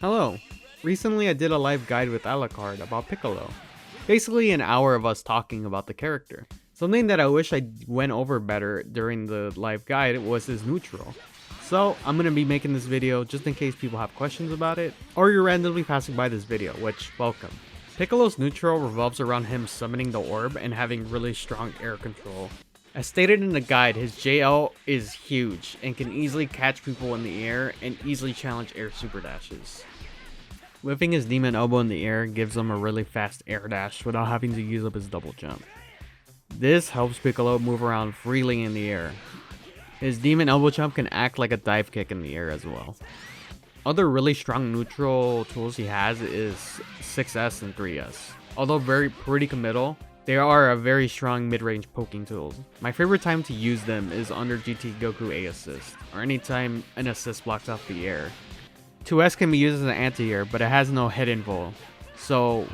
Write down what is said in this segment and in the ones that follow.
Hello. Recently I did a live guide with Alucard about Piccolo. Basically an hour of us talking about the character. Something that I wish I went over better during the live guide was his neutral. So I'm going to be making this video just in case people have questions about it, or you're randomly passing by this video, which, welcome. Piccolo's neutral revolves around him summoning the orb and having really strong air control. As stated in the guide, his JL is huge and can easily catch people in the air and easily challenge air super dashes. Whipping his demon elbow in the air gives him a really fast air dash without having to use up his double jump. This helps Piccolo move around freely in the air. His demon elbow jump can act like a dive kick in the air as well. Other really strong neutral tools he has is 6S and 3S. Although pretty committal, they are a very strong mid-range poking tools. My favorite time to use them is under GT Goku A assist, or anytime an assist blocks off the air. 2S can be used as an anti-air, but it has no hit info, so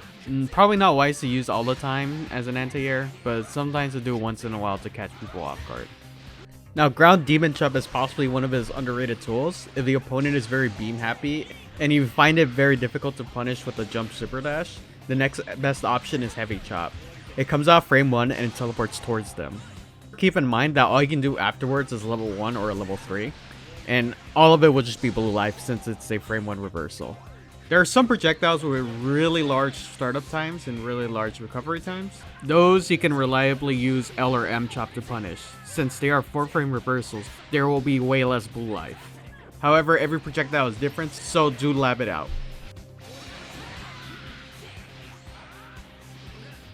probably not wise to use all the time as an anti-air, but sometimes to do once in a while to catch people off guard. Now, ground demon Hchop is possibly one of his underrated tools if the opponent is very beam happy and you find it very difficult to punish with a jump super dash. The next best option is heavy Hchop. It comes out frame 1 and it teleports towards them. Keep in mind that all you can do afterwards is level 1 or level 3. And all of it will just be blue life since it's a frame 1 reversal. There are some projectiles with really large startup times and really large recovery times. Those you can reliably use L or M Hchop to punish. Since they are 4 frame reversals, there will be way less blue life. However, every projectile is different, so do lab it out.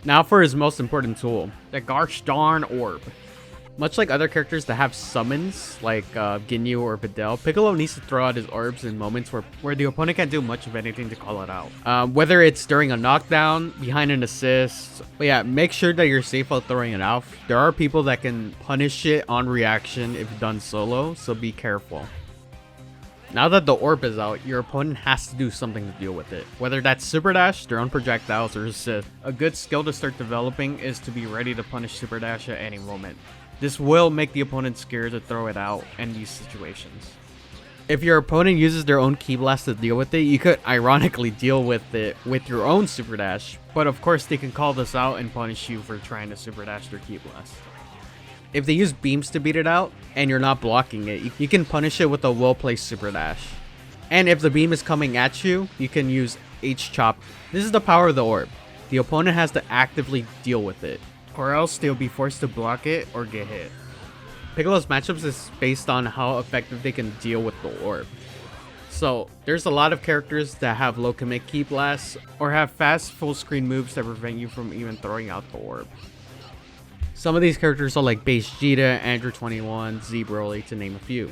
Now for his most important tool, the gosh darn orb. Much like other characters that have summons, like Ginyu or Videl, Piccolo needs to throw out his orbs in moments where the opponent can't do much of anything to call it out. Whether it's during a knockdown, behind an assist, but yeah, make sure that you're safe while throwing it out. There are people that can punish it on reaction if done solo, so be careful. Now that the orb is out, your opponent has to do something to deal with it. Whether that's super dash, their own projectiles, or assist. A good skill to start developing is to be ready to punish super dash at any moment. This will make the opponent scared to throw it out in these situations. If your opponent uses their own Ki Blast to deal with it, you could ironically deal with it with your own super dash, but of course they can call this out and punish you for trying to super dash their Ki Blast. If they use beams to beat it out, and you're not blocking it, you can punish it with a well-placed super dash. And if the beam is coming at you, you can use Hchop. This is the power of the orb. The opponent has to actively deal with it, or else they'll be forced to block it or get hit. Piccolo's matchups is based on how effective they can deal with the orb. So there's a lot of characters that have low commit Ki Blasts or have fast full screen moves that prevent you from even throwing out the orb. Some of these characters are like Base Vegeta, Andrew 21, Z Broly, to name a few.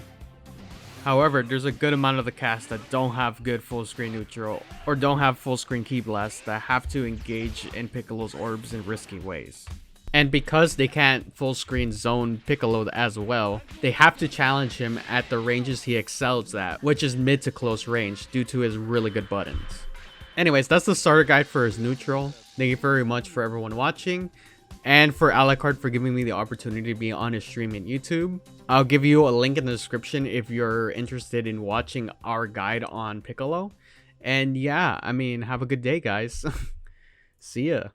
However, there's a good amount of the cast that don't have good full screen neutral or don't have full screen Ki Blasts that have to engage in Piccolo's orbs in risky ways. And because they can't full screen zone Piccolo as well, they have to challenge him at the ranges he excels at, which is mid to close range due to his really good buttons. Anyways, that's the starter guide for his neutral. Thank you very much for everyone watching, and for Alucard for giving me the opportunity to be on his stream in YouTube. I'll give you a link in the description if you're interested in watching our guide on Piccolo. And yeah, I mean, have a good day, guys. See ya.